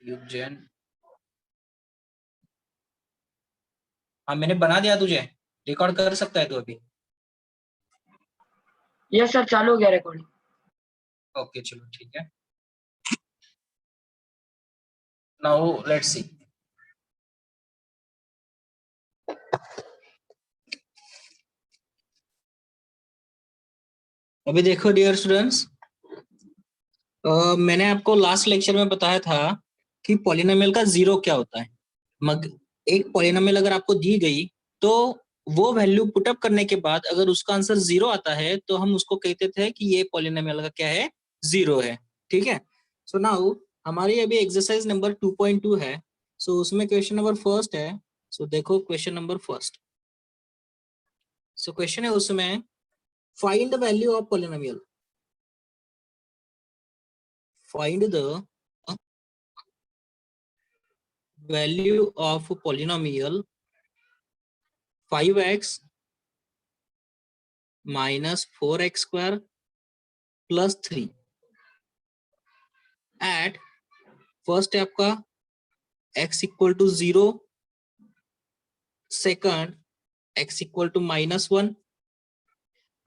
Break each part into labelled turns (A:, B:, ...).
A: युगजैन, हाँ मैंने बना दिया, तुझे रिकॉर्ड कर सकता है तू अभी।
B: यस सर, चालू हो गया रिकॉर्डिंग।
A: ओके चलो ठीक है। Now let's see. अभी देखो डियर स्टूडेंट्स, मैंने आपको लास्ट लेक्चर में बताया था कि पॉलिनोमियल का जीरो क्या होता है। एक पॉलिनोमियल अगर आपको दी गई तो वो वैल्यू पुटअप करने के बाद अगर उसका आंसर जीरो आता है तो हम उसको कहते थे कि ये पॉलिनोमियल का क्या है, जीरो है। ठीक है। सो नाउ हमारी अभी एक्सरसाइज नंबर 2.2 है। सो उसमें क्वेश्चन नंबर फर्स्ट है। सो देखो question number first. So question है उसमें find the value of polynomial. Find the value of polynomial 5x minus 4x square plus 3 at first है आपका x equal to 0, second x equal to -1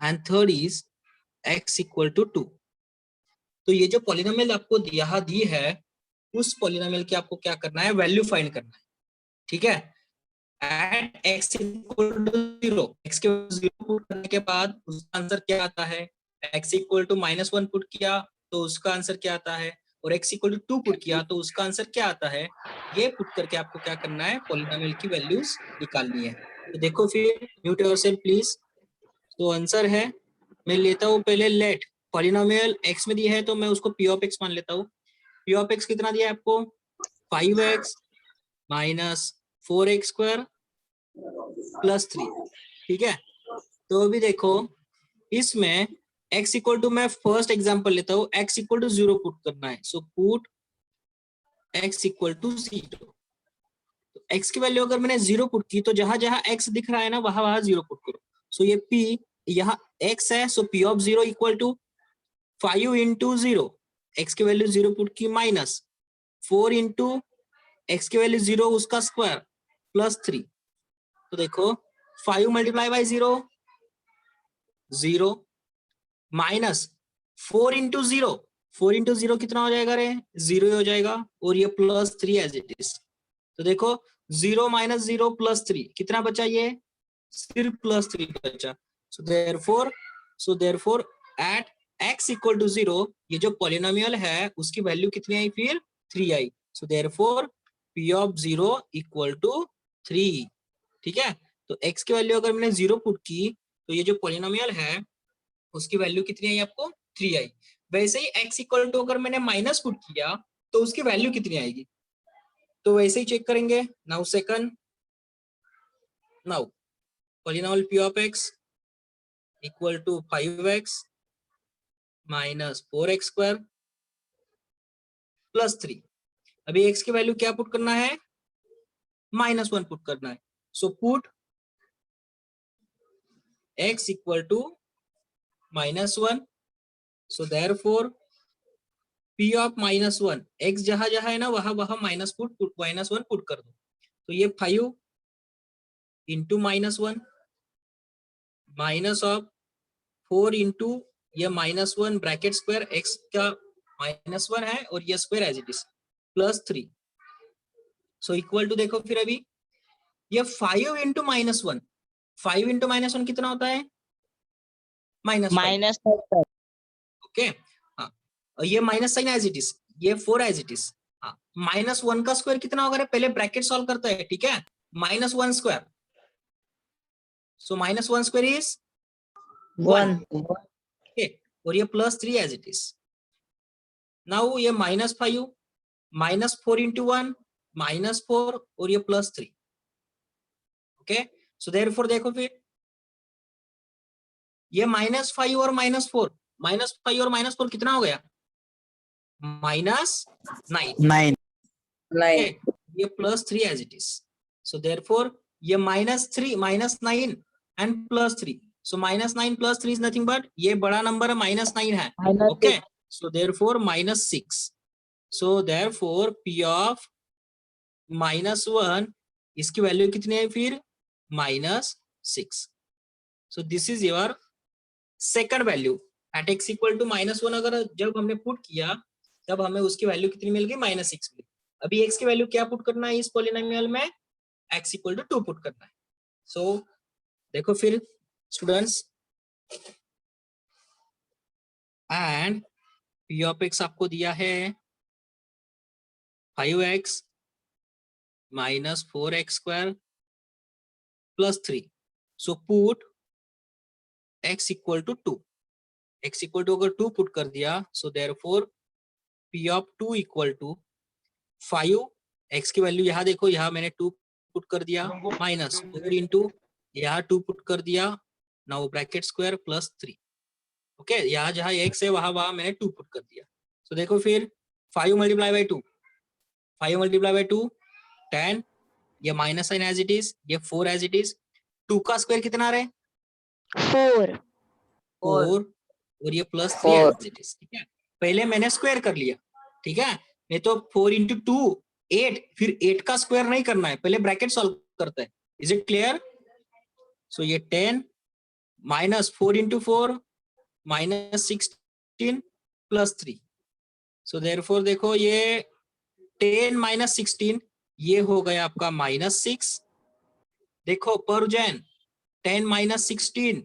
A: and third is x equal to 2। तो ये जो polynomial आपको यहाँ दी है उस polynomial की आपको क्या करना है, वैल्यू फाइंड करना है। ठीक है। At x equal to 0, x के 0 पुट करने के बाद उसका आंसर क्या आता है, x इक्वल टू -1 पुट किया तो उसका आंसर क्या आता है, और x इक्वल टू 2 पुट किया तो उसका आंसर क्या आता है। ये पुट करके आपको क्या करना है, पॉलिनोमियल की वैल्यूज निकालनी है। तो देखो फिर म्यूट योरसेल्फ प्लीज। तो आंसर है, मैं लेता हूँ पहले लेट पॉलिनोमियल x में दिया है तो मैं उसको p ऑफ x मान लेता हूँ। p ऑफ x कितना दिया है आपको, 5x minus 4x square plus 3। ठीक है। तो अभी देखो इसमें x इक्वल टू, मैं फर्स्ट एग्जांपल लेता हूँ, x इक्वल टू 0 पुट करना है। So put x equal to 0। तो x की वैल्यू अगर मैंने 0 पुट की तो जहां जहां x दिख रहा है ना वहां वहां 0 पुट करो। सो ये p यहाँ x है, so p of 0 equal to 5 into 0, x की वैल्यू 0 पुट की माइनस 4 इंटू x की वैल्यू 0 उसका स्क्वायर प्लस 3। तो देखो 5 multiply by 0 0 minus 4 into 0, 4 into 0 कितना हो जाएगा रे, 0 हो जाएगा, और ये प्लस 3 एज इट इज। तो देखो 0 माइनस 0 प्लस 3 कितना बचा, ये सिर्फ प्लस 3 बचा। So therefore at x equal to 0 ये जो पॉलिनोमियल है उसकी वैल्यू कितनी आई, फिर 3 आई। So therefore p of 0 equal to 3। ठीक है। तो x की वैल्यू अगर मैंने 0 पुट की तो ये जो पॉलिनोमियल है उसकी वैल्यू कितनी आई आपको, 3 आई। वैसे ही x इक्वल टू अगर मैंने माइनस पुट किया तो उसकी वैल्यू कितनी आएगी, तो वैसे ही चेक करेंगे। Now second, now polynomial p of x equal to 5x minus 4x square plus 3। अभी x की वैल्यू क्या पुट करना है, -1 पुट करना है। So put x equal to -1। So therefore p of -1, x जहां जहां है ना वहां वहां -1 पुट कर दो। तो ये 5 इंटू -1 माइनस ऑफ 4 इंटू ये -1 ब्रैकेट स्क्वायर, x का -1 है और ये square as it is plus 3। So equal to देखो फिर अभी ये 5 इंटू -1, 5 इंटू -1 कितना होता है, -5। ओके। हाँ, और ये minus sign as it is, ये 4 एज इट इज। हाँ, -1 का स्क्वायर कितना होगा, पहले ब्रैकेट सॉल्व करता है। ठीक है। -1 square, so -1 square is 1। Okay, और ये plus 3 as it is. Now ये -5 -4 इंटू 1 -4 और ये प्लस 3। ओके। सो देयरफॉर देखो फिर ये -5 और -4, -5 और -4 कितना हो गया, -9। ये plus 3 as it is. So therefore ये -3 -9 and plus 3। So -9 plus 3 is nothing but ये बड़ा नंबर है, -9 है। Okay. So therefore -6। So therefore P of -1 इसकी वैल्यू कितनी है फिर -6. So this is your second value at x equal to -1. अगर जब हमने पुट किया तब हमें उसकी वैल्यू कितनी मिल गई -6 मिली. अभी x की वैल्यू क्या पुट करना है इस पॉलिनोमियल में, x इक्वल टू 2 पुट करना है. सो देखो फिर students, and p of x आपको दिया है 5x minus 4x square plus 3. So put x equal to 2. x equal to अगर 2 पुट कर दिया, so therefore p of 2 equal to 5. x की वैल्यू यहाँ देखो, यहाँ मैंने 2 पुट कर दिया माइनस 4 इंटू यहाँ 2 पुट कर दिया, now bracket square plus 3. Okay, यहाँ जहाँ x है वहां मैंने 2 पुट कर दिया. सो देखो फिर 5 मल्टीप्लाई बाई 2, 5 मल्टीप्लाई बाई 2 10, ये minus sign as it is, ये 4 एज इट इज. 2 का स्क्वायर कितना आ रहा है
B: 4
A: और ये प्लस 3 एज इट इज. ठीक है, पहले मैंने स्क्वायर कर लिया. ठीक है, नहीं तो 4 इंटू 2 8, फिर 8 का स्क्वायर नहीं करना है, पहले ब्रैकेट सॉल्व करते हैं. Is it clear? सो ये 10 minus 4 into 4 minus 16 plus 3. So therefore देखो ये 10 माइनस 16 ये हो गया आपका -6. देखो परजैन 10 माइनस 16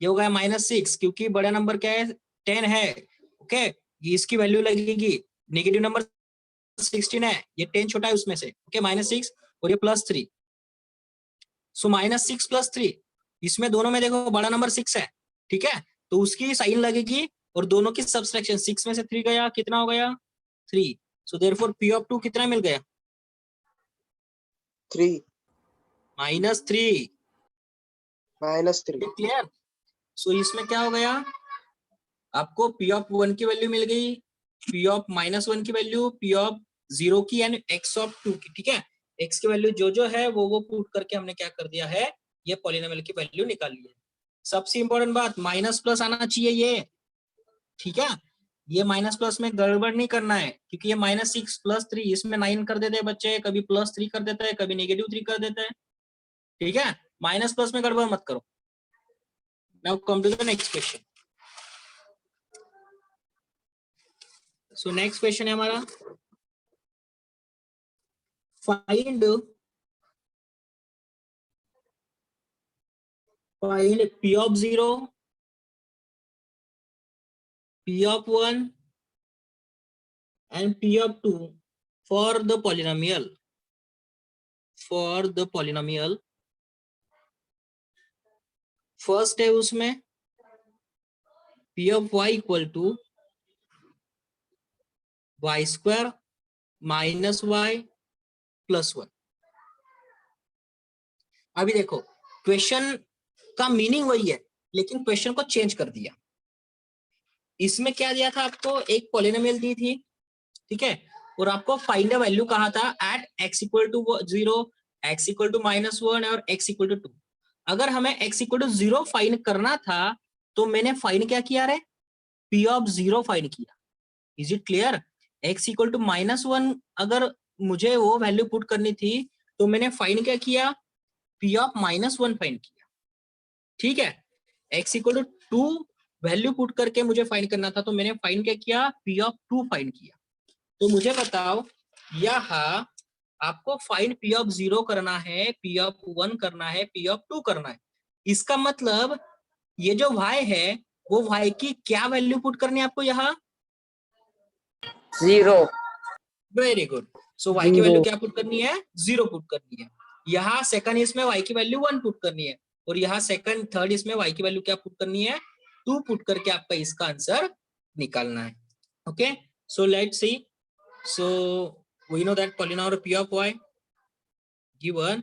A: ये हो गया -6, क्योंकि बड़ा नंबर क्या है 10 है. ओके, ये इसकी वैल्यू लगेगी. नेगेटिव नंबर 16 है, ये 10 छोटा है उसमें से. ओके, -6 और ये प्लस 3. सो -6 प्लस 3, इसमें दोनों में देखो बड़ा नंबर 6 है. ठीक है, तो उसकी साइन लगेगी और दोनों की सब्सट्रैक्शन. 6 में से 3 गया, कितना हो गया 3. सो देयरफॉर p ऑफ 2 कितना मिल गया
C: 3
A: -3. क्लियर? सो इसमें क्या हो गया, आपको p ऑफ 1 की वैल्यू मिल गई, p ऑफ -1 की वैल्यू, p ऑफ 0 की एंड x ऑफ 2 की. ठीक है, x की वैल्यू जो है वो पुट करके हमने क्या कर दिया है, ये पॉलिनोमियल की वैल्यू निकाल ली है. सबसे इंपॉर्टेंट बात, माइनस प्लस आना चाहिए ये. ठीक है, ये माइनस प्लस में गड़बड़ नहीं करना है, क्योंकि ये -6 प्लस 3, इसमें 9 कर देते हैं बच्चे, कभी +3 कर देता है, कभी -3 कर देता है. ठीक है, माइनस प्लस में गड़बड़ मत करो. Now come to the next question. So next question है हमारा, find p of 0, p of 1 and p of 2 for the polynomial. First है उसमें p of y equal to y square minus y plus 1. अभी देखो question का meaning वही है, लेकिन क्वेश्चन को चेंज कर दिया. इसमें क्या दिया था आपको, एक पॉलिनोमियल दी थी. ठीक है, और आपको फाइंड द वैल्यू कहा था at x equal to 0, x equal to -1 और x इक्वल टू 2. अगर हमें x इक्वल टू 0 फाइंड करना था तो मैंने फाइंड क्या किया रे, p ऑफ 0 फाइंड किया. Is it clear? x equal to -1 अगर मुझे वो वैल्यू पुट करनी थी तो मैंने फाइंड क्या किया, p ऑफ -1 फाइंड किया. ठीक है, x equal to 2 value put करके मुझे फाइंड करना था तो मैंने फाइंड क्या किया, p ऑफ 2 फाइंड किया. तो मुझे बताओ यहाँ आपको फाइंड p ऑफ 0 करना है, p ऑफ 1 करना है, p ऑफ 2 करना है. इसका मतलब ये जो y है वो y की क्या वैल्यू पुट करनी है आपको यहाँ,
B: 0.
A: Very good. सो y की वैल्यू क्या पुट करनी है, 0 पुट करनी है. यहाँ सेकंड इसमें y की वैल्यू 1 पुट करनी है और यहाँ सेकंड थर्ड इसमें y की वैल्यू क्या पुट करनी है, 2 पुट करके आपका इसका आंसर निकालना है. Okay, so let's see. So we know that polynomial p of y given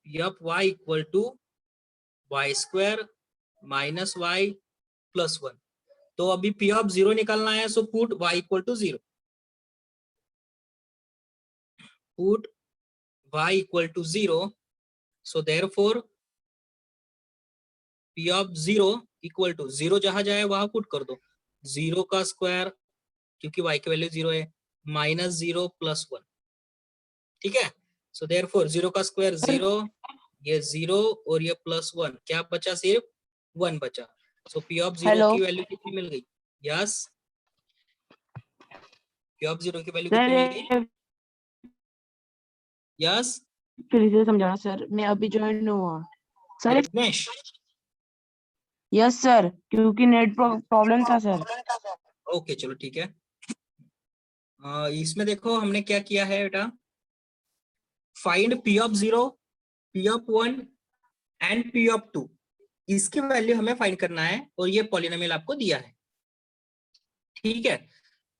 A: p of y equal to y square minus y plus 1. तो अभी p of 0 निकालना है, so put y equal to 0. Put y equal to 0. So therefore p of 0 equal to 0 जहां जाए वहां put कर दो, 0 का स्क्वायर क्योंकि y की वैल्यू 0 है, -0 + 1, ठीक है। सो देयरफॉर 0 का स्क्वायर 0, ये 0 और ये +1, क्या बचा, सिर्फ 1 बचा। सो p ऑफ 0
B: हेलो
A: की वैल्यू कितनी मिल गई? यस, p ऑफ 0 की वैल्यू
B: सर,
A: कितनी मिल गई? यस
B: फिर से समझाना सर, मैं अभी ज्वाइन हुआ सर।
A: विघ्नेश,
B: यस सर, क्योंकि नेट प्रॉब्लम था सर।
A: ओके चलो ठीक है। इसमें देखो हमने क्या किया है बेटा, find p of 0, p of 1 and p of 2, इसकी वैल्यू हमें फाइंड करना है और ये पॉलिनोमियल आपको दिया है, ठीक है।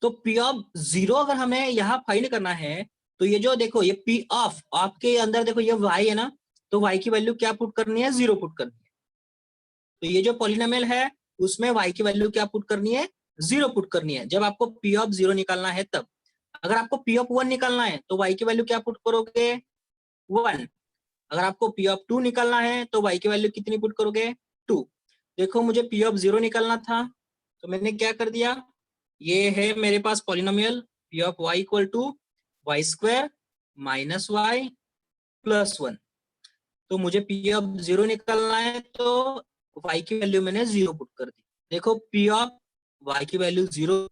A: तो p ऑफ 0 अगर हमें यहाँ फाइंड करना है, तो ये जो देखो ये p ऑफ, आपके अंदर देखो ये y है ना, तो y की वैल्यू क्या पुट करनी है? 0 पुट करनी है। तो ये जो पॉलिनोमियल है उसमें y की वैल्यू क्या पुट करनी है? 0 पुट करनी है, जब आपको p ऑफ 0 निकालना है तब। अगर आपको p ऑफ 1 निकालना है तो y की वैल्यू क्या पुट करोगे? 1। अगर आपको p ऑफ 2 निकालना है तो y की वैल्यू कितनी पुट करोगे? 2। देखो मुझे p ऑफ 0 निकालना था, तो मैंने क्या कर दिया, ये है मेरे पास polynomial p of y equal to y square minus y plus 1। तो मुझे p ऑफ 0 निकालना है, तो y की वैल्यू मैंने 0 पुट कर दी। देखो p ऑफ y की वैल्यू 0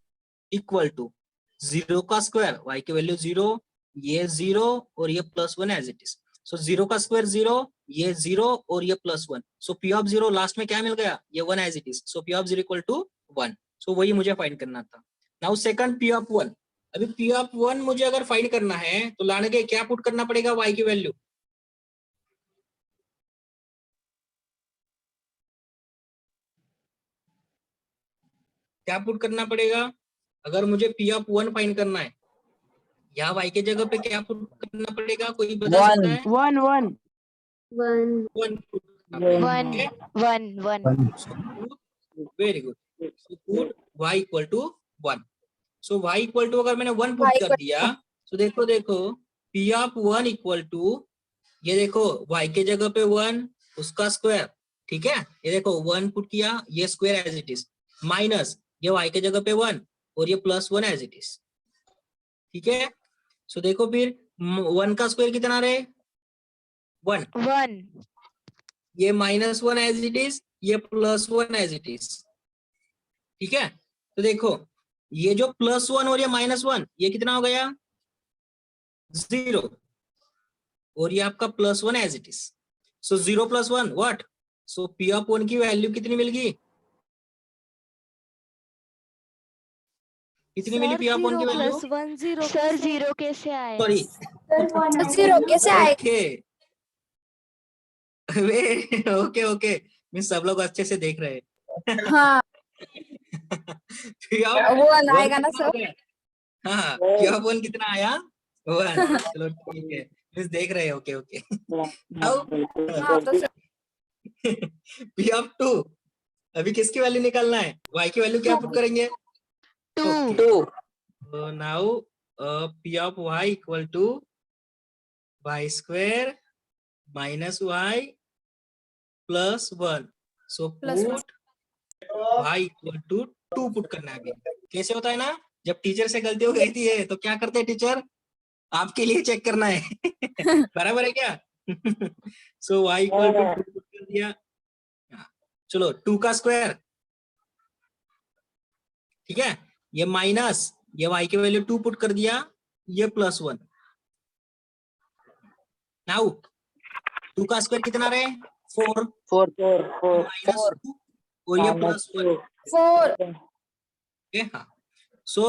A: इक्वल टू 0 का स्क्वायर, y की वैल्यू 0, ये 0 और ये +1 एज इट इज। सो 0 का स्क्वायर 0, ये 0 और ये +1। सो p ऑफ 0 लास्ट में क्या मिल गया? ये 1 as it is. So p of 0 equal to 1। So वही मुझे फाइंड करना था। Now second p of 1। अभी p ऑफ 1 मुझे अगर फाइंड करना है तो लाने के क्या पुट करना पड़ेगा? y की वैल्यू। क्या पुट करना पड़ेगा अगर मुझे p ऑफ 1 फाइंड करना है? यहाँ y के जगह पे क्या पुट करना पड़ेगा, कोई बता सकता है?
B: 1 1
A: 1 पुट करना पड़ेगा,
B: वन
A: ठीक है।
B: One one
A: So put, very good. So put y equal to 1। So y equal to अगर मैंने 1 पुट कर दिया, तो देखो देखो p ऑफ 1 इक्वल टू, ये देखो y के जगह पे 1, उसका स्क्वायर, ठीक है। ये देखो 1 पुट किया, ये square as it is, minus ये y के जगह पे 1 और ये +1 एज इट इज, ठीक है। सो देखो फिर 1 का स्क्वायर कितना रहे? 1।
B: 1
A: ये -1 एज इट इज, ये +1 एज इट इज, ठीक है। तो देखो ये जो +1 और ये -1, ये कितना हो गया? 0। और ये आपका +1 as it is. So 0 + 1 what? So p of 1 की वैल्यू कितनी मिल गई? कितनी मिली
C: सर
A: p ऑफ 1 की
C: 0
A: वैल्यू?
C: + 1 0
B: सर,
C: कैसे?
B: 0 कैसे आए?
A: सॉरी,
D: जीरो कैसे आए?
A: ओके ओके ओके, मैं सब लोग अच्छे से देख रहे हैं।
D: हाँ,
A: p ऑफ
D: वो
A: 1
D: आएगा ना
A: कितना हो
D: सर।
A: गया? हाँ, p ऑफ 1 कितना आया? 1। चलो ठीक है, मिस देख रहे हैं, ओके ओके। अब
D: हाँ तो सर
A: p ऑफ 2, अभी किसकी वैल्यू निकालना है? y की वैल्यू क्या पुट करेंगे?
B: 2
A: okay, so now p of y equal to y square minus y plus 1। so
D: plus
A: put y equal to 2 put करना है। अभी कैसे होता है ना, जब टीचर से गलती हो गई थी है तो क्या करते हैं टीचर? आपके लिए चेक करना है। बराबर है क्या? सो y इक्वल टू 2 पुट कर दिया। चलो 2 का स्क्वायर, ठीक है, ये माइनस ये y की वैल्यू 2 पुट कर दिया, ये +1। नाउ 2 का स्क्वायर कितना रहे? 4 -2 और ये +1,
D: 4
A: ओके। हाँ, सो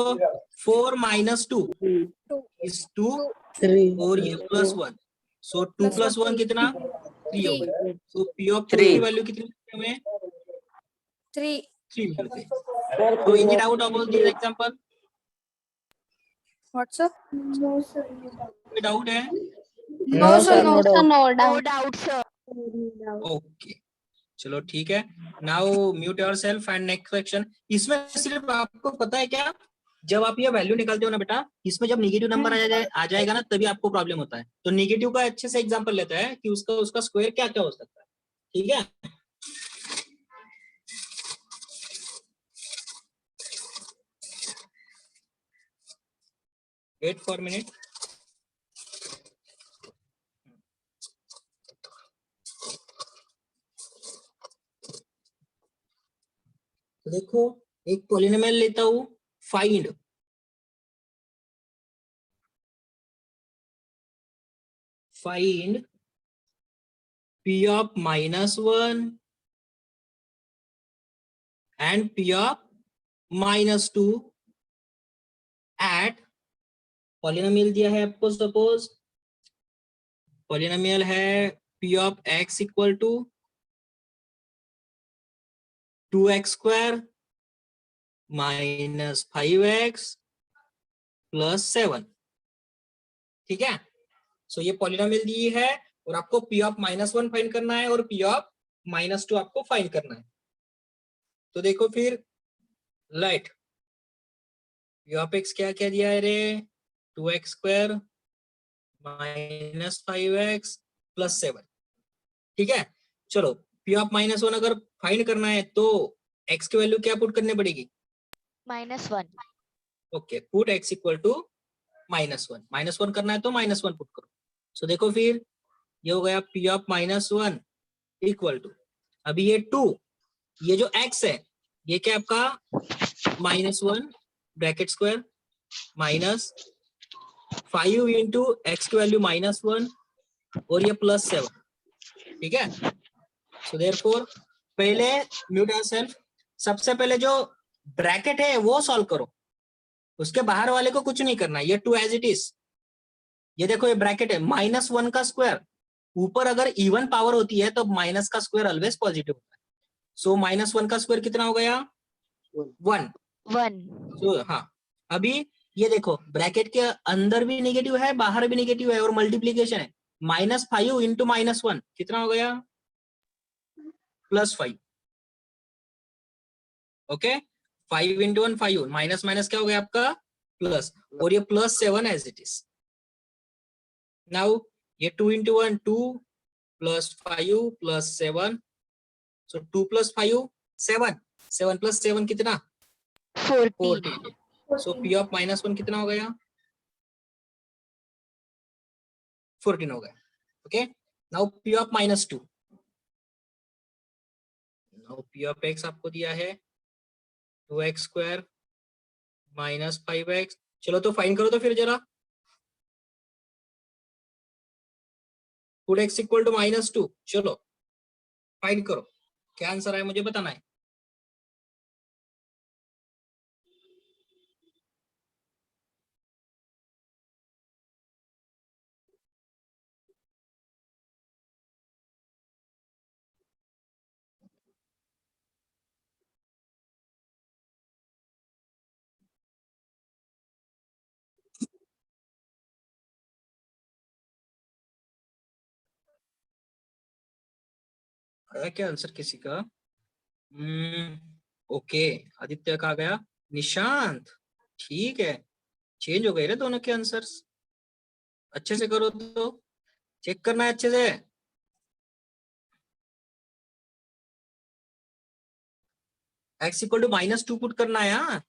A: 4 - 2
D: 2
A: इज 2
D: 2
A: और ये +1, सो 2
D: +1
A: + 1 कितना? 3 हो
D: 3
A: गया। सो p ऑफ 2 की वैल्यू कितनी हमें?
D: 3
A: 3 मिल गई। तो any doubt about this example?
D: WhatsApp?
A: कोई डाउट है?
D: No sir, no
B: no doubt sir.
A: Okay चलो ठीक है। Now mute yourself and next question. इसमें सिर्फ आपको पता है क्या, जब आप ये वैल्यू निकालते हो ना बेटा, इसमें जब नेगेटिव नंबर आ जाएगा ना तभी आपको प्रॉब्लम होता है। तो नेगेटिव का अच्छे से एग्जांपल लेता है कि उसका स्क्वायर क्या क्या हो सकता है, ठीक है। Wait for minute. देखो एक पॉलिनोमियल लेता हूं, find p of -1 and p of -2 at polynomial दिया है आपको, सपोज पॉलिनोमियल है p of x equal to 2x² minus 5x plus 7। ठीक है, सो ये पॉलिनोमियल दी है और आपको p ऑफ -1 फाइंड करना है और p ऑफ -2 आपको फाइंड करना है। तो देखो फिर लेट p ऑफ x क्या क्या दिया है रे, 2x² माइनस 5x प्लस 7। ठीक है, चलो p ऑफ -1 अगर फाइंड करना है तो x की वैल्यू क्या पुट करनी पड़ेगी,
C: -1।
A: Okay, put x equal to -1 करना है तो -1 पुट करो। सो देखो फिर ये हो गया p ऑफ -1 इक्वल टू, अभी ये 2, ये जो x है ये क्या आपका -1 bracket square minus 5 into x की वैल्यू -1 और ये प्लस 7। ठीक है, सो देयरफॉर पहले म्यूट योरसेल्फ, सबसे पहले जो ब्रैकेट है वो सॉल्व करो, उसके बाहर वाले को कुछ नहीं करना, ये 2 एज इट इज। ये देखो ये ब्रैकेट है, -1 का स्क्वायर, ऊपर अगर इवन पावर होती है तो माइनस का स्क्वायर ऑलवेज पॉजिटिव होता है। सो -1 का स्क्वायर कितना हो गया, 1।
C: 1।
A: सो हाँ, अभी ये देखो ब्रैकेट के अंदर भी नेगेटिव है बाहर भी नेगेटिव है और मल्टीप्लीकेशन है, -5 इंटू -1 कितना हो गया, +5। ओके, 5 इंटू 1 5, माइनस माइनस क्या हो गया आपका प्लस, और ये +7 एज इट इज। नाउ ये 2 इंटू 1 2 प्लस 5 प्लस 7, सो 2 + 5 7, 7 + 7 कितना 14। सो p ऑफ -1 कितना हो गया, 14 हो गया। Okay, now p of -2, now p of x आपको दिया है 2x² माइनस 5x। चलो तो फाइंड करो तो फिर जरा, पुट x इक्वल टू -2, चलो फाइंड करो, क्या आंसर है मुझे बताना है। आया क्या आंसर किसी का, ओके, आदित्य का आ गया, निशांत ठीक है, चेंज हो गए रे दोनों के आंसर्स। अच्छे से करो तो, चेक करना है अच्छे से। x इक्वल टू -2 पुट करना है। हाँ,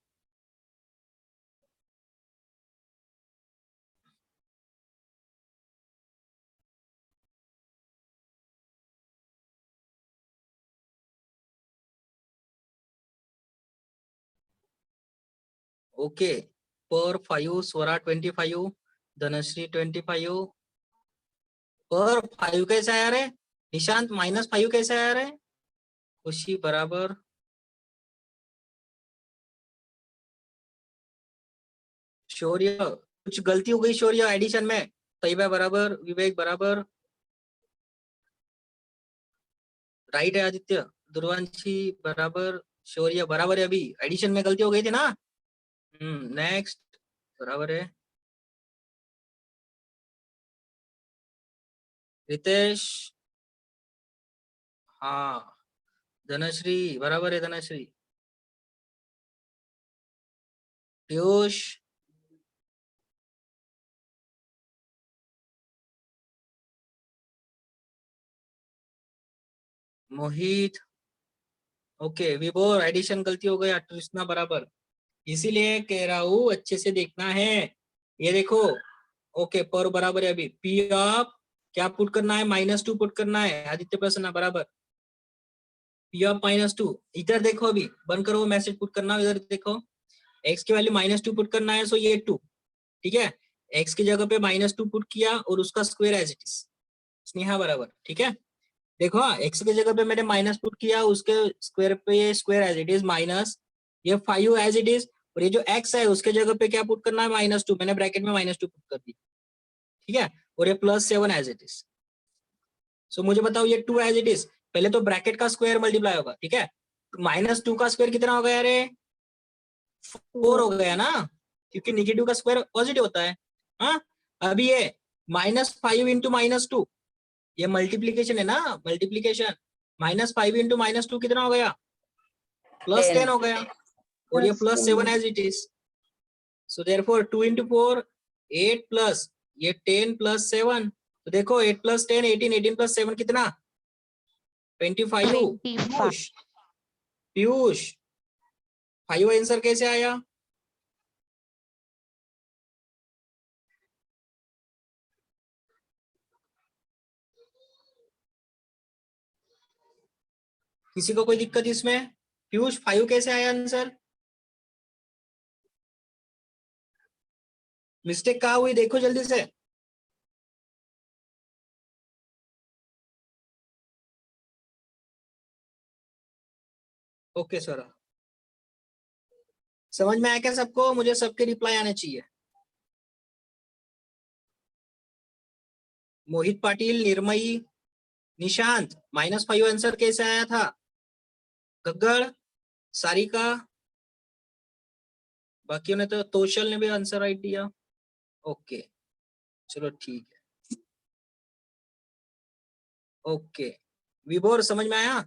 A: ओके, पर 5 स्वरा 25, धनश्री 25, पर 5 कैसे आया रे निशांत, -5 कैसे आया रे, खुशी बराबर, शौर्य कुछ गलती हो गई शौर्य एडिशन में, तैयबा बराबर, विवेक बराबर, राइट है आदित्य, दुर्वांशी बराबर, शौर्य बराबर है, अभी एडिशन में गलती हो गई थी ना। नेक्स्ट बराबर है, रितेश, हाँ, धनश्री बराबर है, धनश्री, पीयूष, मोहित, ओके, विभोर एडिशन गलती हो गया, कृष्णा बराबर, इसीलिए कह रहा हूँ अच्छे से देखना है, ये देखो ओके पर बराबर है अभी पी ऑफ क्या पुट करना है -2 पुट करना है आदित्य प्रसन्न बराबर पी ऑफ -2 इधर देखो अभी बंद करो मैसेज पुट करना इधर देखो x की वैल्यू -2 पुट करना है सो ये 2 ठीक है x की जगह पे -2 पुट किया और उसका square as it is Sneha बराबर ठीक है देखो x की जगह पे मैंने माइनस पुट किया उसके स्क्वायर पे ये square as it is minus ये 5 एज इट इज और ये जो x है उसके जगह पे क्या पुट करना है -2 मैंने ब्रैकेट में -2 पुट कर दी ठीक है और ये +7 एज इट इज सो मुझे बताओ ये 2 एज इट इज पहले तो ब्रैकेट का स्क्वायर मल्टीप्लाई होगा ठीक है -2 का स्क्वायर कितना हो गया अरे 4 हो गया ना क्योंकि निगेटिव का स्क्वायर पॉजिटिव होता है हाँ अभी ये -5 इंटू -2 ये मल्टीप्लीकेशन है ना मल्टीप्लीकेशन -5 इंटू -2 कितना हो गया +10 हो गया और ये +7 as it is so therefore 2 into 4 8 plus ये 10 + 7 तो देखो 8 + 10 18 18 + 7 कितना 25 पीयूष पीयूष 5 आंसर कैसे आया किसी को कोई दिक्कत इसमें पीयूष 5 कैसे आया आंसर मिस्टेक कहाँ हुई देखो जल्दी से ओके सर समझ में आया क्या सबको मुझे सबके रिप्लाई आने चाहिए मोहित पाटिल निर्मयी निशांत -5 आंसर कैसे आया था गग्गड़ सारिका बाकियों ने तो तोशल ने भी आंसर राइट दिया ओके चलो ठीक है ओके विभोर समझ में आया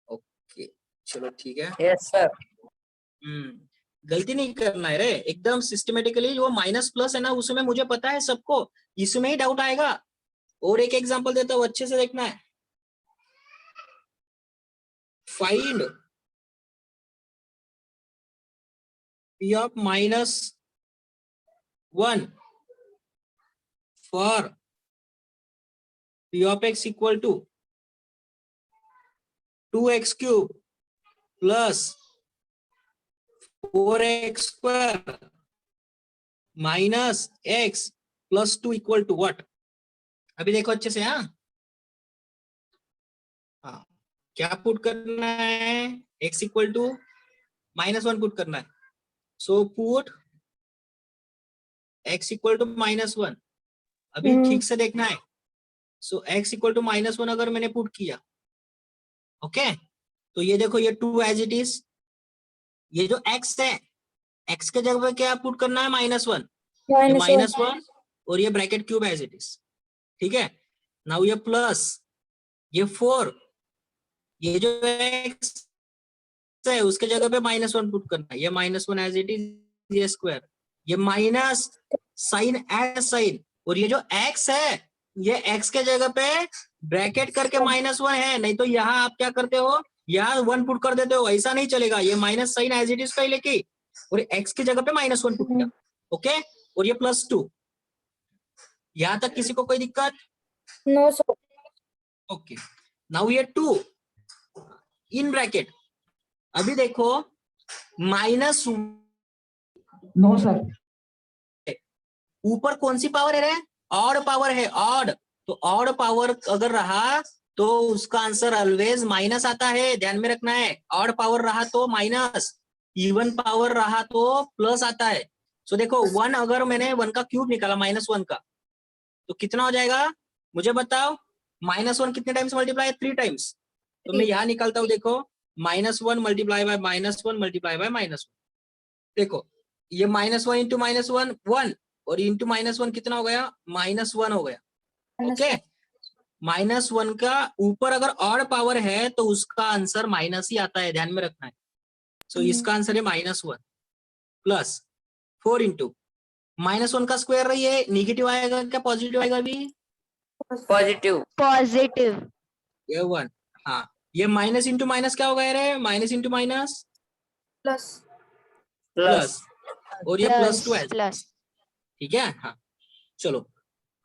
A: ओके चलो ठीक है
C: यस सर
A: गलती नहीं करना है रे एकदम सिस्टमेटिकली वो माइनस प्लस है ना उसमें मुझे पता है सबको इसमें ही डाउट आएगा और एक एग्जांपल देता हूँ अच्छे से देखना है find p of -1 for p of x equal to 2x cube plus 4x square minus x plus 2 equal to what अभी देखो अच्छे से हाँ क्या पुट करना है x equal to -1 पुट करना है so put x equal to -1 अभी ठीक से देखना है सो x equal to -1 अगर मैंने पुट किया ओके तो ये देखो ये 2 एज इट इज ये जो x है x के जगह पे क्या पुट करना है -1 ये -1 और ये bracket cube as it is ठीक है नाउ ये प्लस ये 4 ये जो x है उसके जगह पे -1 पुट करना है ये -1 एज इट इज ये स्क्वायर ये माइनस साइन एज साइन और ये जो x है ये x के जगह पे ब्रैकेट करके -1 है नहीं तो यहाँ आप क्या करते हो यहाँ 1 पुट कर देते हो ऐसा नहीं चलेगा ये minus sign as it is का लेके और x की जगह पे -1 पुट किया ओके और ये +2 यहाँ तक किसी को कोई दिक्कत
D: नो सर
A: ओके नाउ ये 2 इन ब्रैकेट अभी देखो माइनस
B: नो सर
A: ऊपर कौन सी पावर है रे ऑड पावर है ऑड तो ऑड पावर अगर रहा तो उसका आंसर ऑलवेज माइनस आता है ध्यान में रखना है ऑड पावर रहा तो माइनस इवन पावर रहा तो प्लस आता है सो देखो 1 अगर मैंने 1 का क्यूब निकाला -1 का तो कितना हो जाएगा मुझे बताओ -1 कितने टाइम्स मल्टीप्लाई है 3 टाइम्स तो मैं यहाँ निकालता हूँ देखो -1 मल्टीप्लाई बाय -1 मल्टीप्लाई बाय -1 देखो ये -1 इंटू -1 1 और इंटू -1 कितना हो गया -1 हो गया ओके -1 का ऊपर अगर ऑड पावर है तो उसका आंसर माइनस ही आता है ध्यान में रखना है सो इसका आंसर है -1 प्लस 4 इंटू -1 का स्क्वायर रही है निगेटिव आएगा क्या पॉजिटिव आएगा अभी
C: पॉजिटिव
B: पॉजिटिव
A: ये 1 हाँ ये माइनस इंटू माइनस क्या होगा रे minus into minus
D: plus
A: plus और ये +2 है
B: प्लस
A: ठीक है। हाँ चलो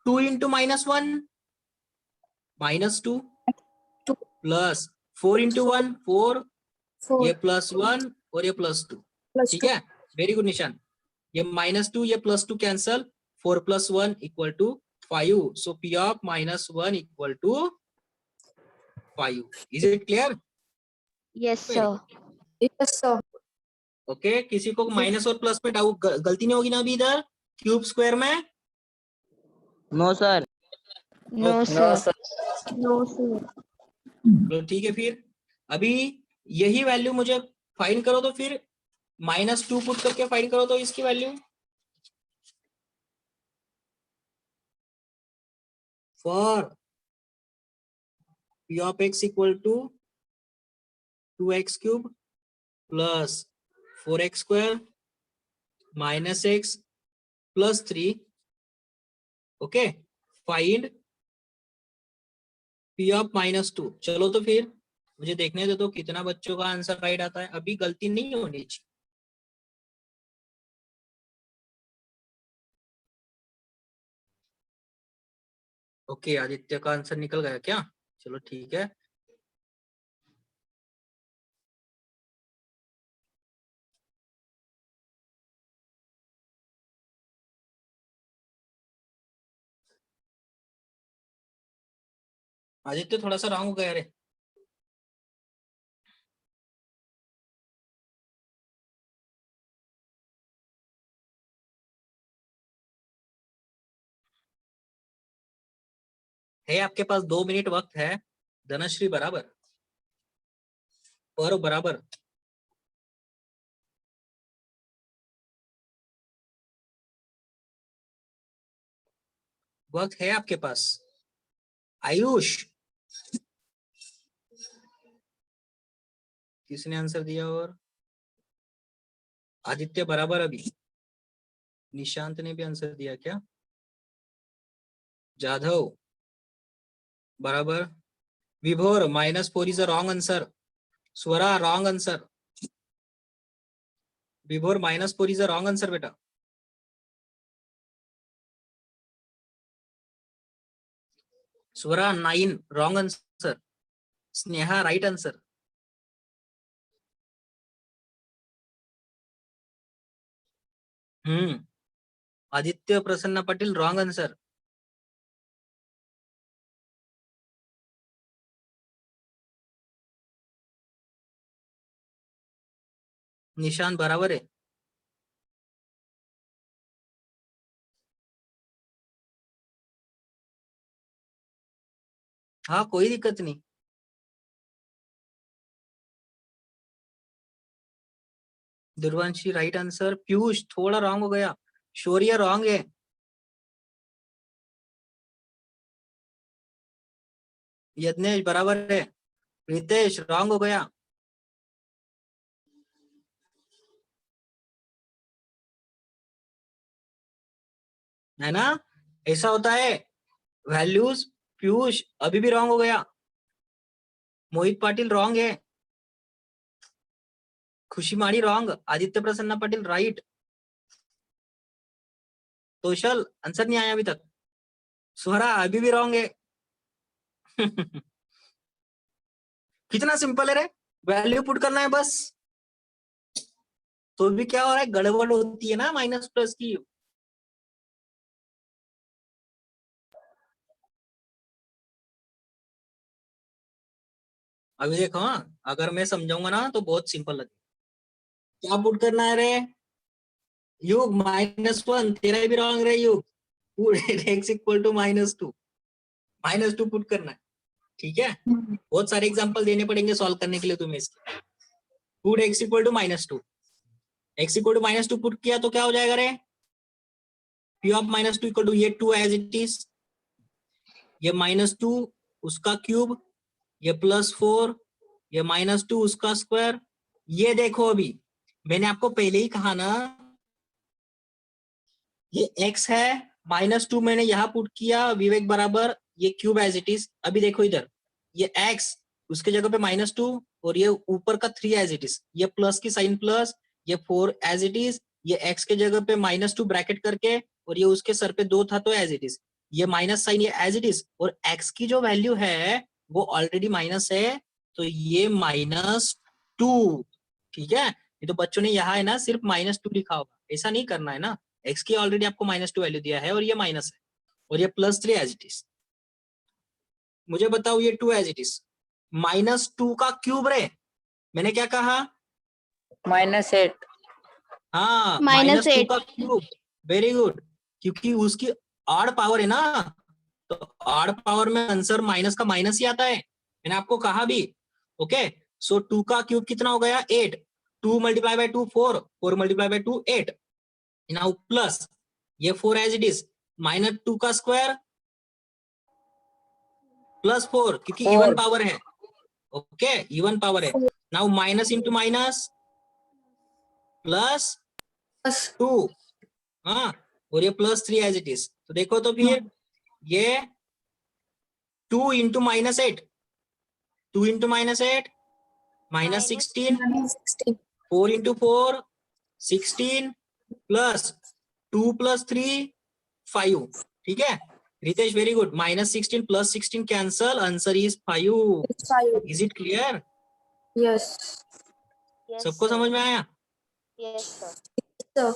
A: 2 इंटू -1 -2 प्लस 4 इंटू 1 4 ये
D: 4
A: +1 और ये +2
D: plus
A: ठीक
D: 2.
A: है। वेरी गुड निशान। ये -2 ये +2 cancel 4 + 1 = 5 so P of -1 = 5 is it clear?
C: Yes, sir.
D: Yes, sir.
A: Okay किसी को माइनस और प्लस में डाउट गलती नहीं होगी ना अभी इधर क्यूब स्क्वायर में?
B: No sir.
C: No,
A: Okay.
C: sir.
D: No, sir.
A: तो ठीक है फिर अभी यही वैल्यू मुझे फाइंड करो तो फिर -2 पुट करके फाइंड करो तो इसकी value for P of x = 2x cube plus 4x square minus x plus 3 okay find P of -2। चलो तो फिर मुझे देखने दे तो कितना बच्चों का आंसर राइट आता है। अभी गलती नहीं होनी चाहिए। ओके आदित्य का आंसर निकल गया क्या? चलो ठीक है। आदित्य थोड़ा सा रॉन्ग हो गया रे। है आपके पास 2 मिनट वक्त है। धनश्री बराबर और बराबर वक्त है आपके पास। आयुष किसने आंसर दिया? और आदित्य बराबर अभी निशांत ने भी आंसर दिया क्या? जाधव बराबर विभोर -4 is a wrong answer. Swara wrong answer. विभोर -4 इज अ रॉन्ग आंसर बेटा। स्वरा 9 wrong answer. Sneha right answer. Aditya प्रसन्न पाटिल रॉन्ग आंसर। निशांत बराबर है। हाँ कोई दिक्कत नहीं। दुर्वांशी राइट आंसर। पीयूष थोड़ा रॉन्ग हो गया। शौर्य रॉन्ग है। यज्ञेश बराबर है। रितेश रॉन्ग हो गया। है ना ऐसा होता है वैल्यूज। पीयूष अभी भी रॉन्ग हो गया। मोहित पाटिल रॉन्ग है। खुशी माड़ी रॉन्ग। आदित्य प्रसन्ना पाटिल राइट। कौशल आंसर नहीं आया अभी तक। स्वरा अभी भी रॉन्ग है। कितना सिंपल है रे। वैल्यू पुट करना है बस। तो भी क्या हो रहा है गड़बड़ होती है ना माइनस प्लस की। अभी देखो हाँ अगर मैं समझाऊंगा ना तो बहुत सिंपल लगे। क्या पुट करना है रे? युग -1 तेरा भी रॉन्ग रे युग। x = -2 -2 पुट करना है। ठीक है बहुत सारे एग्जांपल देने पड़ेंगे सॉल्व करने के लिए तुम्हें इसके। पुट x = -2 x = -2 पुट किया तो क्या हो जाएगा रे? P of -2 = ये 2 एज इट इज। ये -2 उसका क्यूब ये +4 ये -2 उसका स्क्वायर। ये देखो अभी मैंने आपको पहले ही कहा ना ये x है -2 मैंने यहाँ पुट किया विवेक बराबर ये क्यूब एज इट इज। अभी देखो इधर ये x उसके जगह पे -2 और ये ऊपर का 3 एज इट इज। ये प्लस की साइन प्लस ये 4 एज इट इज। ये x के जगह पे -2 ब्रैकेट करके और ये उसके सर पे 2 था तो एज इट इज, ये माइनस साइन ये एज इट इज, और x की जो वैल्यू है वो ऑलरेडी माइनस है तो ये -2, ठीक है। ये तो बच्चों ने यहाँ है ना सिर्फ -2 लिखा होगा, ऐसा नहीं करना है ना, x की ऑलरेडी आपको -2 वैल्यू दिया है और ये माइनस है और ये +3 एज इट इज। मुझे बताओ ये 2 एज इट इज, -2 का क्यूब रे, मैंने क्या कहा?
E: -8।
A: हाँ
C: -8
A: -2 का क्यूब, वेरी गुड, क्योंकि उसकी आड़ पावर है ना, तो आड़ पावर में आंसर माइनस का माइनस ही आता है, मैंने आपको कहा भी। ओके, सो 2 का क्यूब कितना हो गया? 8, 2 × 2 4, 4 × 2 8, नाउ प्लस ये 4 एज इट इज, -2 का स्क्वायर +4 क्योंकि
E: 4।
A: इवन पावर है। ओके, इवन पावर है। नाउ माइनस इंटू माइनस +2, हाँ, और ये +3 एज इट इज। तो देखो तो फिर ये 2 × -8, 2 × -8 -16, 4 × 4 16 प्लस 2 + 3 5, ठीक है Ritesh, very good. -16 + 16 cancel, answer is 5। Is it clear?
D: Yes.
A: सबको समझ में आया?
C: Yes sir.
D: Sir.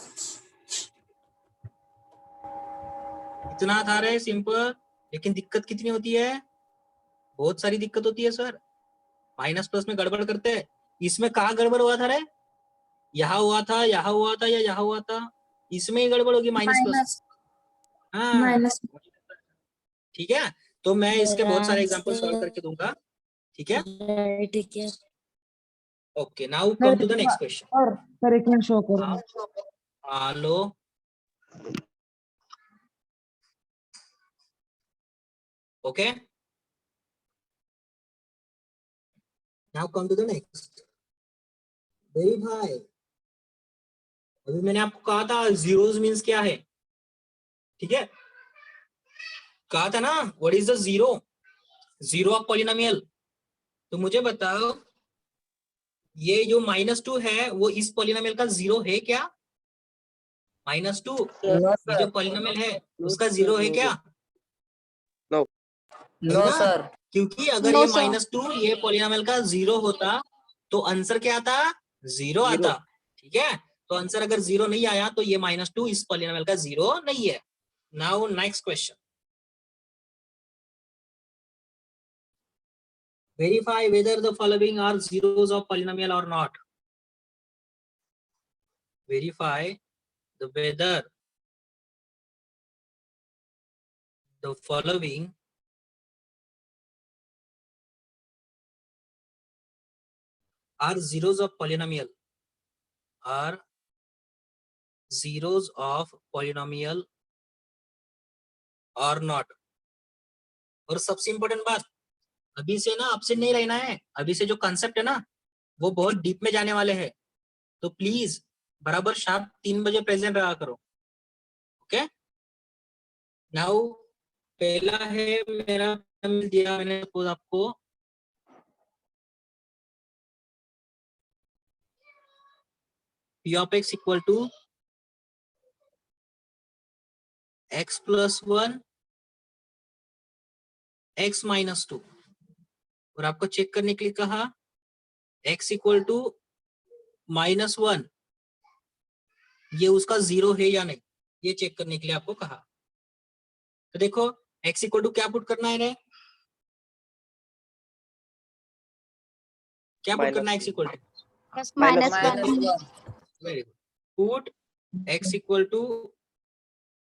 A: इतना था रे सिंपल, लेकिन दिक्कत कितनी होती है? बहुत सारी दिक्कत होती है सर, माइनस प्लस में गड़बड़ करते हैं। इसमें कहाँ गड़बड़ हुआ था रे? यहाँ हुआ था, यहाँ हुआ था, या यहाँ हुआ था, इसमें ही गड़बड़ होगी माइनस प्लस। हाँ
D: Minus.
A: ठीक है, तो मैं इसके बहुत सारे एग्जांपल सॉल्व करके दूंगा, ठीक है।
E: ठीक है
A: okay, now come to the next question.
B: Sir एक मिनट शो करो।
A: Hello, okay, now come to the next. Verify, अभी मैंने आपको कहा था जीरोस मींस क्या है, ठीक है, कहा था ना what is the zero, zero of polynomial. तो मुझे बताओ ये जो -2 है वो इस पॉलिनोमियल का जीरो है क्या? -2
E: नो
A: ये जो
E: सर।
A: पॉलिनोमियल है उसका जीरो है क्या?
E: नो
A: है ना?
E: सर।
A: क्योंकि अगर
C: No,
A: ये
C: sir.
A: -2 ये पॉलिनोमियल का जीरो होता तो आंसर क्या आता? जीरो आता, ठीक है। तो आंसर अगर जीरो नहीं आया तो ये -2 इस पॉलिनोमियल का जीरो नहीं है। Now next question, verify whether the following are zeros of polynomial or not. Verify whether the following are zeros of polynomial, are zeros of polynomial or not. और सबसे इंपॉर्टेंट बात, अभी से ना आपसे नहीं रहना है, अभी से जो कंसेप्ट है ना वो बहुत डीप में जाने वाले हैं, तो प्लीज बराबर शार्प 3 बजे प्रेजेंट रहा करो। ओके, नाउ पहला है मेरा दिया मैंने सपोज आपको p of x equal to x plus 1 x minus 2, और आपको चेक करने के लिए कहा x equal to -1 ये उसका जीरो है या नहीं, ये चेक करने के लिए आपको कहा। तो देखो x equal to क्या पुट करना है रे, क्या पुट करना है? x equal to
C: -1.
A: Very good, put x equal to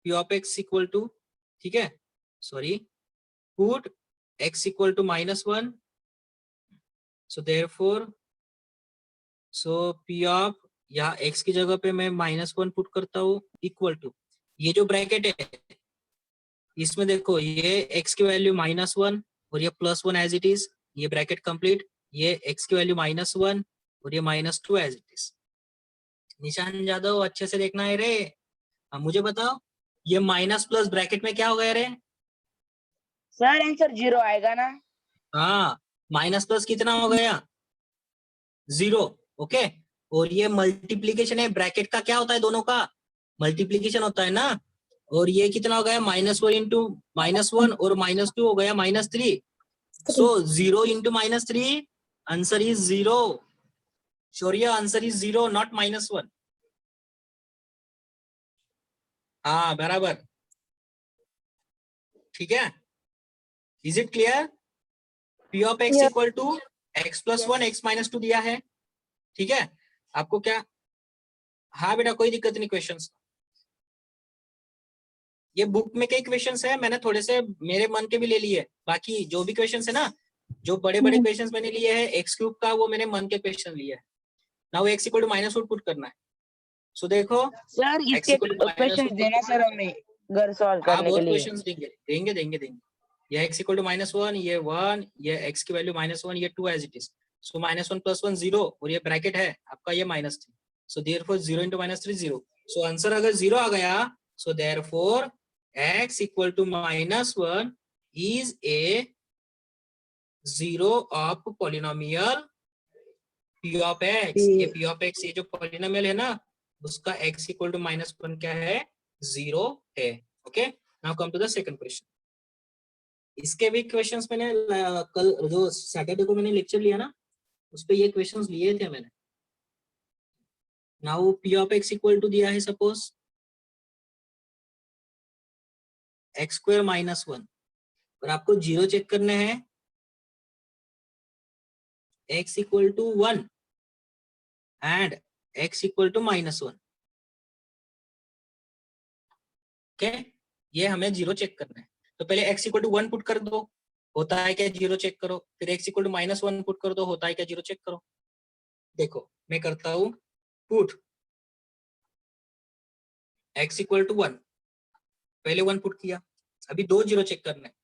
A: p of x equal to, ठीक है, sorry, put x equal to -1, so therefore p of, यहाँ x की जगह पे मैं -1 पुट करता हूँ, इक्वल टू ये जो ब्रैकेट है इसमें देखो ये x की वैल्यू -1 और ये +1 एज इट इज, ये ब्रैकेट कंप्लीट, ये x की वैल्यू -1 और ये -2 एज इट इज। निशान जादव अच्छे से देखना है रे। अब मुझे बताओ ये माइनस प्लस ब्रैकेट में क्या हो गया रे?
B: सर आंसर 0 आएगा ना?
A: हाँ, माइनस प्लस कितना हो गया? 0, ओके। और ये मल्टीप्लीकेशन है, ब्रैकेट का क्या होता है? दोनों का मल्टीप्लीकेशन होता है ना, और ये कितना हो गया -1 इंटू -1 और -2 हो गया -3. So 0 into -3 answer is 0. Shaurya answer is 0 not -1. हाँ बराबर. ठीक है. इज इट क्लियर? P of x
D: Yes.
A: Equal to x plus 1 x minus 2 दिया है. ठीक है. आपको क्या? हाँ बेटा कोई दिक्कत नहीं. क्वेश्चंस ये बुक में कई क्वेश्चंस है, मैंने थोड़े से मेरे मन के भी ले लिए. बाकी जो भी क्वेश्चंस है ना, जो बड़े बड़े क्वेश्चंस मैंने लिए हैं एक्स क्यूब का, वो मेरे मन के क्वेश्चन लिए है. Now x equal to -1 put करना है. सो देखो
B: सर
A: x
B: इसके
A: इक्वल टू
B: क्वेश्चन देना सर हमें घर सॉल्व
A: हाँ
B: करने के
A: बहुत
B: लिए.
A: क्वेश्चंस देंगे देंगे देंगे देंगे. ये x इक्वल टू -1, ये 1, ये x की वैल्यू -1, ये 2 एज इट इज. सो -1 + 1 0 और ये ब्रैकेट है आपका ये -3. So therefore 0 into -3 0. So answer अगर 0 आ गया, so therefore x equal to -1 is a 0 of polynomial p of x. ये p ऑफ x ये जो पॉलिनोमियल है ना, उसका x इक्वल टू -1 क्या है? 0 है. Okay. Now come to the second question. इसके भी क्वेश्चंस मैंने कल जो सैटरडे को मैंने लेक्चर लिया ना, उस पे ये क्वेश्चंस लिए थे मैंने. Now p of x equal to दिया है सपोज x² -1 और आपको 0 चेक करने हैं. x equal to 1 and x equal to -1. Okay. ये हमें 0 चेक करना है. तो पहले x इक्वल टू 1 पुट कर दो, होता है क्या 0 चेक करो. फिर x इक्वल टू -1 पुट कर दो, होता है क्या 0 चेक करो. देखो मैं करता हूं पुट x इक्वल टू 1. पहले 1 पुट किया, अभी 2 0 चेक करना है.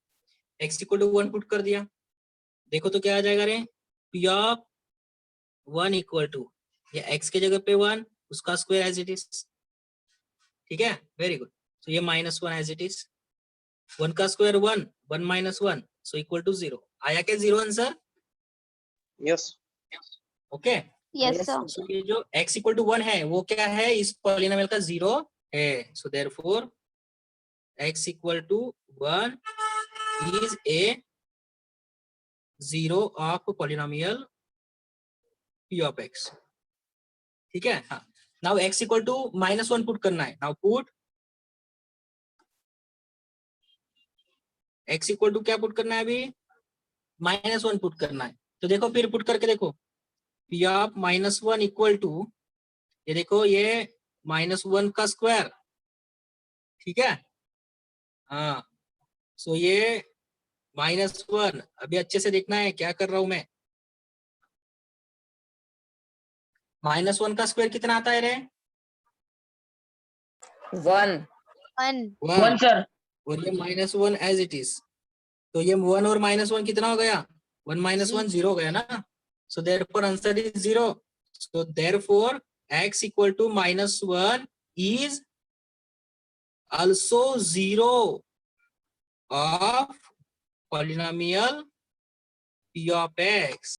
A: x इक्वल टू 1 पुट कर दिया. देखो तो क्या आ जाएगा रे? p ऑफ 1 इक्वल टू ये x के जगह पे 1, उसका स्क्वायर एज इट इज. ठीक है. Very good. तो ये -1 एज इट इज. 1 का स्क्वायर 1, 1 - 1 सो इक्वल टू 0. आया क्या 0 answer?
E: Yes.
A: Okay.
C: Yes,
E: Yes,
C: sir.
E: sir.
A: सो ये जो x इक्वल टू 1 है वो क्या है? इस पॉलिनोमियल का 0 है. So therefore x equal to 1 is a 0 of polynomial p of x. ठीक है. हाँ. Now x equal to -1 put करना है. Now put x equal to क्या पुट करना है? अभी -1 पुट करना है. तो देखो फिर पुट करके देखो p ऑफ -1 इक्वल टू ये देखो ये -1 का स्क्वायर. ठीक है. हाँ. सो ये -1 अभी अच्छे से देखना है क्या कर रहा हूं मैं. -1 का स्क्वायर कितना आता है रे?
E: 1.
C: 1.
B: 1 सर.
A: और ये -1 एज इट इज. तो ये 1 और -1 कितना हो गया? 1 - 1 0 हो गया ना. So therefore answer is 0. So therefore x equal to -1 is also 0 of polynomial p of x.